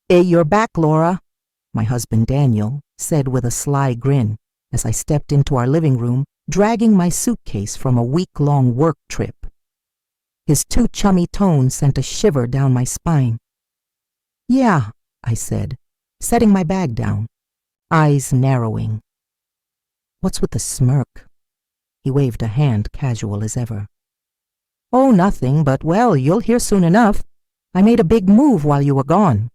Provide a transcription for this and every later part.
"Hey, you're back, Laura," my husband Daniel said with a sly grin as I stepped into our living room, dragging my suitcase from a week-long work trip. His too chummy tone sent a shiver down my spine. "Yeah," I said, setting my bag down, eyes narrowing. "What's with the smirk?" He waved a hand, casual as ever. "Oh, nothing, but, well, you'll hear soon enough. I made a big move while you were gone."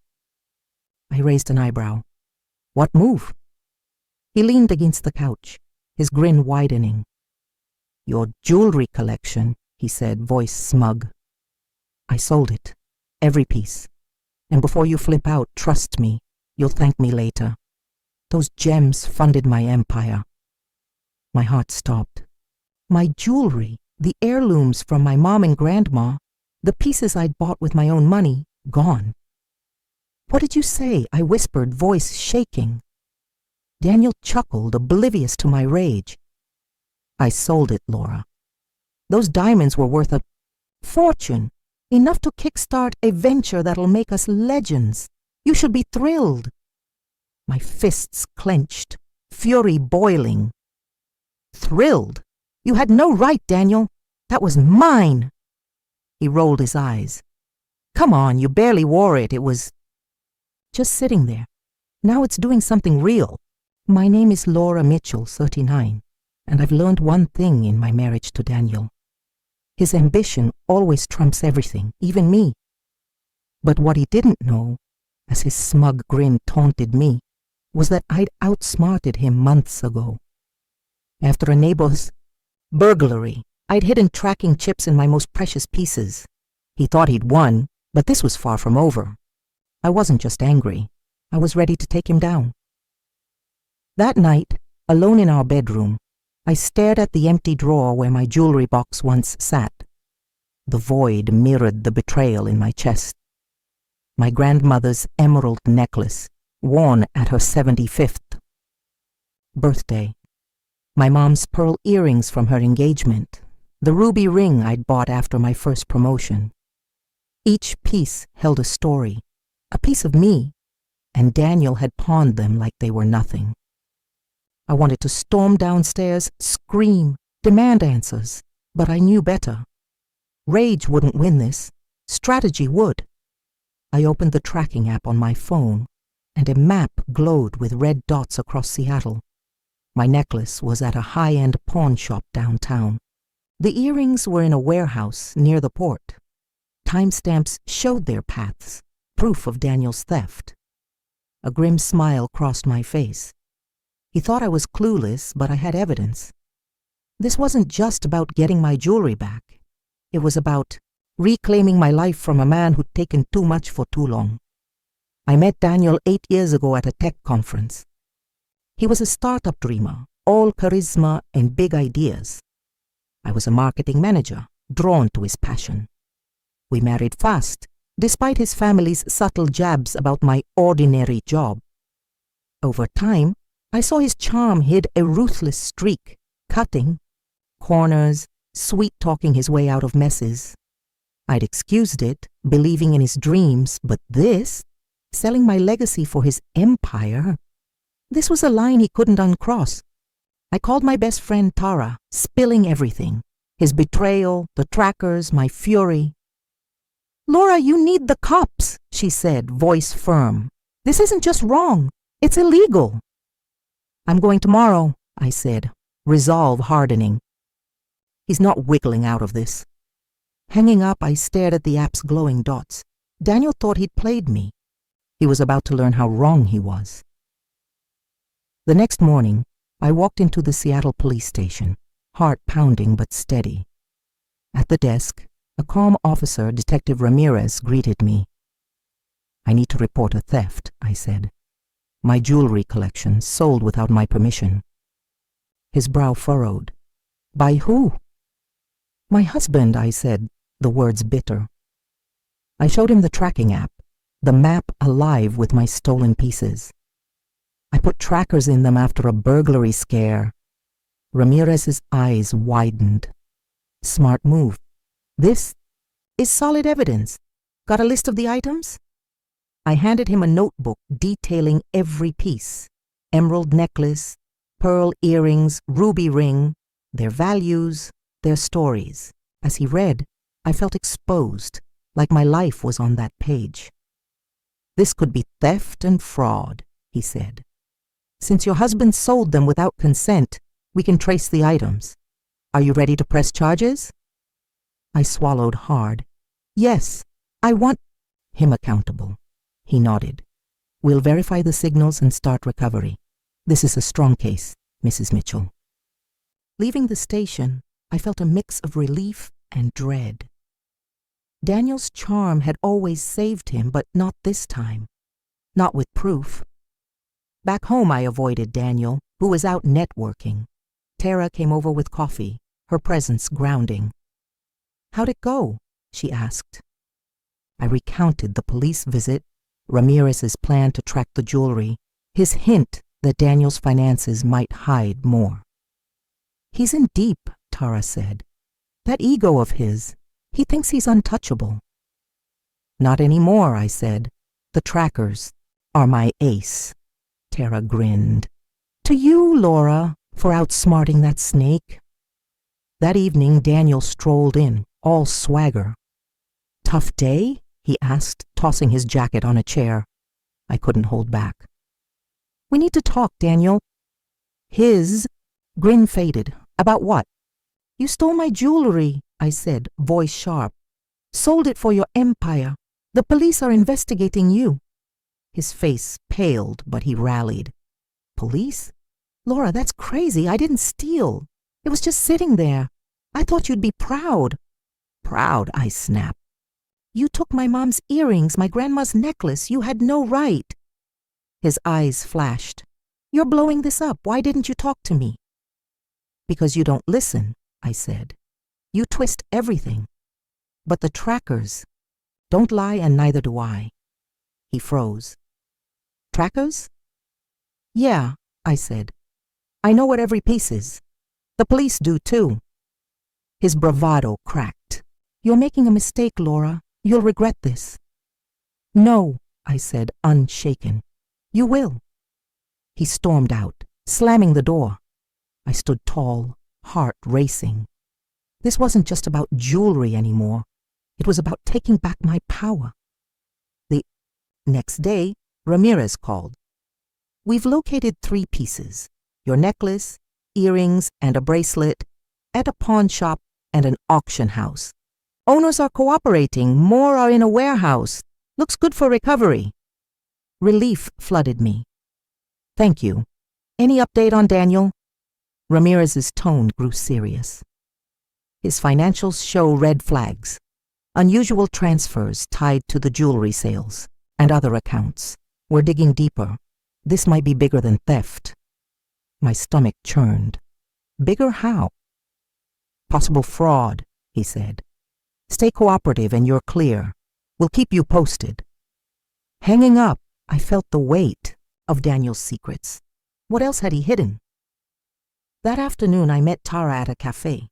I raised an eyebrow. "What move?" He leaned against the couch, his grin widening. "Your jewelry collection," he said, voice smug. "I sold it, every piece. And before you flip out, trust me, you'll thank me later. Those gems funded my empire." My heart stopped. My jewelry, the heirlooms from my mom and grandma, the pieces I'd bought with my own money, gone. "What did you say?" I whispered, voice shaking. Daniel chuckled, oblivious to my rage. "I sold it, Laura. Those diamonds were worth a fortune, enough to kickstart a venture that'll make us legends. You should be thrilled." My fists clenched, fury boiling. "Thrilled? You had no right, Daniel. That was mine." He rolled his eyes. "Come on, you barely wore it. It was just sitting there. Now it's doing something real. My name is Laura Mitchell, 39, and I've learned one thing in my marriage to Daniel. His ambition always trumps everything, even me. But what he didn't know, as his smug grin taunted me, was that I'd outsmarted him months ago. After a neighbor's burglary, I'd hidden tracking chips in my most precious pieces. He thought he'd won, but this was far from over. I wasn't just angry. I was ready to take him down. That night, alone in our bedroom, I stared at the empty drawer where my jewelry box once sat. The void mirrored the betrayal in my chest. My grandmother's emerald necklace, worn at her 75th birthday. My mom's pearl earrings from her engagement. The ruby ring I'd bought after my first promotion. Each piece held a story, a piece of me, and Daniel had pawned them like they were nothing. I wanted to storm downstairs, scream, demand answers, but I knew better. Rage wouldn't win this. Strategy would. I opened the tracking app on my phone, and a map glowed with red dots across Seattle. My necklace was at a high-end pawn shop downtown. The earrings were in a warehouse near the port. Timestamps showed their paths, proof of Daniel's theft. A grim smile crossed my face. He thought I was clueless, but I had evidence. This wasn't just about getting my jewelry back. It was about reclaiming my life from a man who'd taken too much for too long. I met Daniel 8 years ago at a tech conference. He was a startup dreamer, all charisma and big ideas. I was a marketing manager, drawn to his passion. We married fast, despite his family's subtle jabs about my ordinary job. Over time, I saw his charm hid a ruthless streak, cutting corners, sweet-talking his way out of messes. I'd excused it, believing in his dreams, but this, selling my legacy for his empire, this was a line he couldn't uncross. I called my best friend Tara, spilling everything. His betrayal, the trackers, my fury. "Laura, you need the cops," she said, voice firm. "This isn't just wrong. It's illegal." "I'm going tomorrow," I said, resolve hardening. He's not wiggling out of this. Hanging up, I stared at the app's glowing dots. Daniel thought he'd played me. He was about to learn how wrong he was. The next morning, I walked into the Seattle police station, heart pounding but steady. At the desk, a calm officer, Detective Ramirez, greeted me. "I need to report a theft," I said. "My jewelry collection sold without my permission." His brow furrowed. "By who?" "My husband," I said, the words bitter. I showed him the tracking app, the map alive with my stolen pieces. I put trackers in them after a burglary scare. Ramirez's eyes widened. "Smart move. This is solid evidence. Got a list of the items?" I handed him a notebook detailing every piece: emerald necklace, pearl earrings, ruby ring, their values, their stories. As he read, I felt exposed, like my life was on that page. "This could be theft and fraud," he said. "Since your husband sold them without consent, we can trace the items. Are you ready to press charges?" I swallowed hard. "Yes, I want him accountable." He nodded. "We'll verify the signals and start recovery. This is a strong case, Mrs. Mitchell." Leaving the station, I felt a mix of relief and dread. Daniel's charm had always saved him, but not this time. Not with proof. Back home, I avoided Daniel, who was out networking. Tara came over with coffee, her presence grounding. "How'd it go?" she asked. I recounted the police visit, Ramirez's plan to track the jewelry, his hint that Daniel's finances might hide more. "He's in deep," Tara said. "That ego of his, he thinks he's untouchable." "Not anymore," I said. "The trackers are my ace." Tara grinned. "To you, Laura, for outsmarting that snake." That evening, Daniel strolled in, all swagger. "Tough day?" he asked, tossing his jacket on a chair. I couldn't hold back. "We need to talk, Daniel." His grin faded. "About what?" "You stole my jewelry," I said, voice sharp. "Sold it for your empire. The police are investigating you." His face paled, but he rallied. "Police? Laura, that's crazy. I didn't steal. It was just sitting there. I thought you'd be proud." "Proud?" I snapped. "You took my mom's earrings, my grandma's necklace. You had no right." His eyes flashed. "You're blowing this up. Why didn't you talk to me?" "Because you don't listen," I said. "You twist everything. But the trackers don't lie, and neither do I." He froze. "Trackers?" "Yeah," I said. "I know what every piece is. The police do too." His bravado cracked. "You're making a mistake, Laura. You'll regret this." "No," I said, unshaken. "You will." He stormed out, slamming the door. I stood tall, heart racing. This wasn't just about jewelry anymore. It was about taking back my power. The next day, Ramirez called. "We've located 3 pieces, your necklace, earrings, and a bracelet, at a pawn shop and an auction house. Owners are cooperating. More are in a warehouse. Looks good for recovery." Relief flooded me. "Thank you. Any update on Daniel?" Ramirez's tone grew serious. "His financials show red flags. Unusual transfers tied to the jewelry sales and other accounts. We're digging deeper. This might be bigger than theft." My stomach churned. "Bigger how?" "Possible fraud," he said. "Stay cooperative and you're clear. We'll keep you posted." Hanging up, I felt the weight of Daniel's secrets. What else had he hidden? That afternoon, I met Tara at a cafe.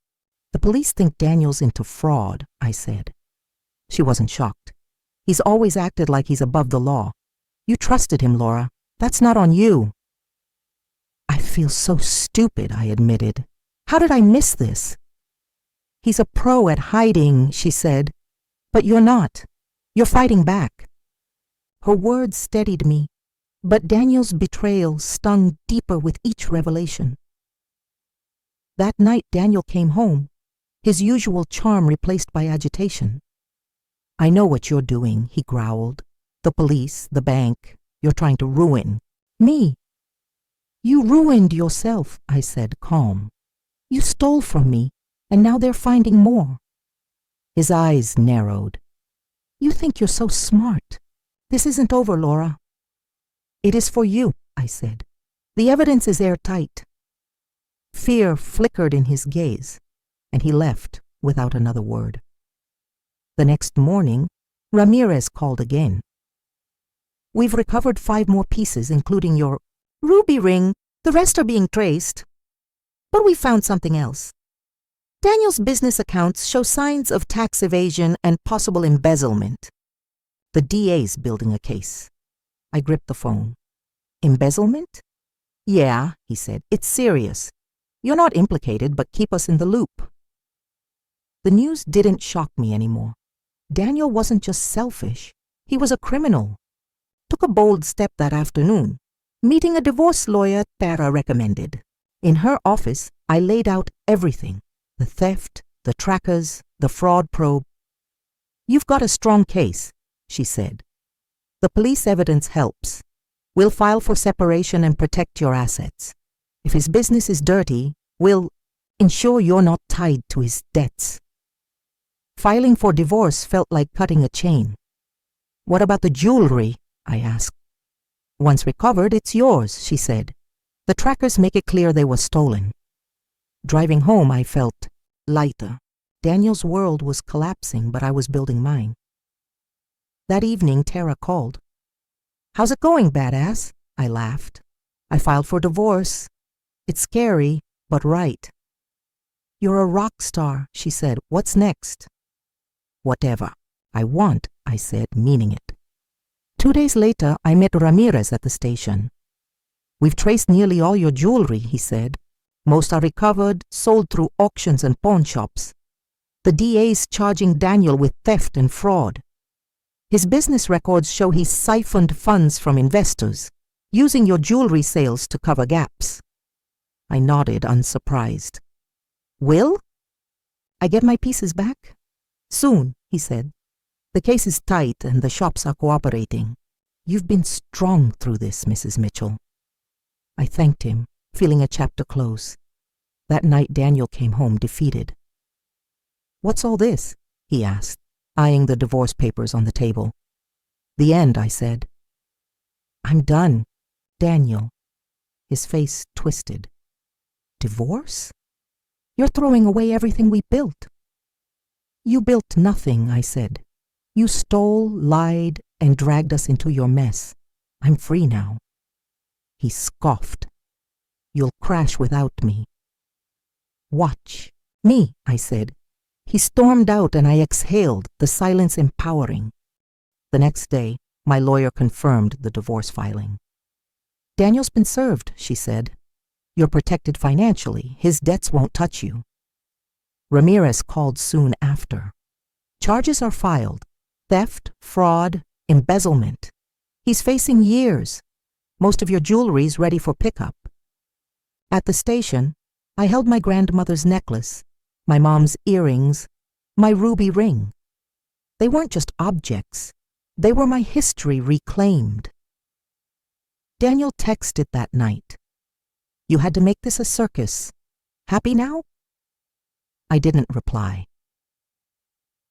"The police think Daniel's into fraud," I said. She wasn't shocked. "He's always acted like he's above the law. You trusted him, Laura. That's not on you." "I feel so stupid," I admitted. "How did I miss this?" "He's a pro at hiding," she said. "But you're not. You're fighting back." Her words steadied me, but Daniel's betrayal stung deeper with each revelation. That night, Daniel came home, his usual charm replaced by agitation. "I know what you're doing," he growled. "The police, the bank, you're trying to ruin me." "You ruined yourself," I said, calm. "You stole from me, and now they're finding more." His eyes narrowed. "You think you're so smart. This isn't over, Laura." "It is for you," I said. "The evidence is airtight." Fear flickered in his gaze, and he left without another word. The next morning, Ramirez called again. "We've recovered 5 more pieces, including your ruby ring. The rest are being traced. But we found something else. Daniel's business accounts show signs of tax evasion and possible embezzlement. The DA's building a case." I gripped the phone. Embezzlement? Yeah, he said. It's serious. You're not implicated, but keep us in the loop. The news didn't shock me anymore. Daniel wasn't just selfish. He was a criminal. Took a bold step that afternoon, meeting a divorce lawyer Tara recommended. In her office, I laid out everything. The theft, the trackers, the fraud probe. You've got a strong case, she said. The police evidence helps. We'll file for separation and protect your assets. If his business is dirty, we'll ensure you're not tied to his debts. Filing for divorce felt like cutting a chain. What about the jewelry? I asked. Once recovered, it's yours, she said. The trackers make it clear they were stolen. Driving home, I felt lighter. Daniel's world was collapsing, but I was building mine. That evening, Tara called. How's it going, badass? I laughed. I filed for divorce. It's scary, but right. You're a rock star, she said. What's next? Whatever I want, I said, meaning it. 2 days later, I met Ramirez at the station. We've traced nearly all your jewelry, he said. Most are recovered, sold through auctions and pawn shops. The DA's charging Daniel with theft and fraud. His business records show he siphoned funds from investors, using your jewelry sales to cover gaps. I nodded, unsurprised. Will I get my pieces back? Soon, he said. The case is tight and the shops are cooperating. You've been strong through this, Mrs. Mitchell. I thanked him, feeling a chapter close. That night Daniel came home defeated. What's all this? He asked, eyeing the divorce papers on the table. The end, I said. I'm done, Daniel. His face twisted. Divorce? You're throwing away everything we built. You built nothing, I said. You stole, lied, and dragged us into your mess. I'm free now. He scoffed. You'll crash without me. Watch me, I said. He stormed out and I exhaled, the silence empowering. The next day, my lawyer confirmed the divorce filing. Daniel's been served, she said. You're protected financially. His debts won't touch you. Ramirez called soon after. Charges are filed. Theft, fraud, embezzlement. He's facing years. Most of your jewelry's ready for pickup. At the station, I held my grandmother's necklace, my mom's earrings, my ruby ring. They weren't just objects. They were my history reclaimed. Daniel texted that night. You had to make this a circus. Happy now? I didn't reply.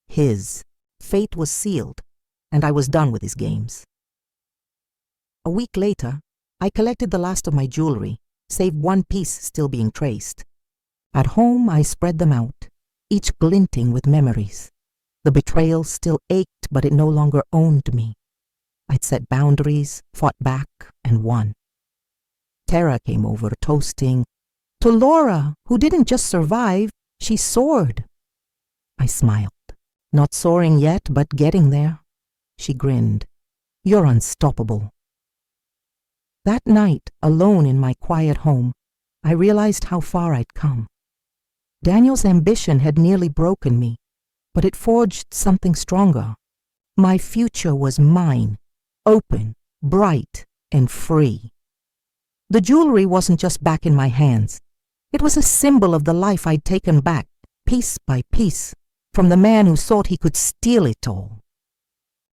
His fate was sealed, and I was done with his games. A week later, I collected the last of my jewelry, save one piece still being traced. At home, I spread them out, each glinting with memories. The betrayal still ached, but it no longer owned me. I'd set boundaries, fought back, and won. Tara came over, toasting. To Laura, who didn't just survive, she soared. I smiled. Not soaring yet, but getting there. She grinned. You're unstoppable. That night, alone in my quiet home, I realized how far I'd come. Daniel's ambition had nearly broken me, but it forged something stronger. My future was mine, open, bright, and free. The jewelry wasn't just back in my hands. It was a symbol of the life I'd taken back, piece by piece, from the man who thought he could steal it all.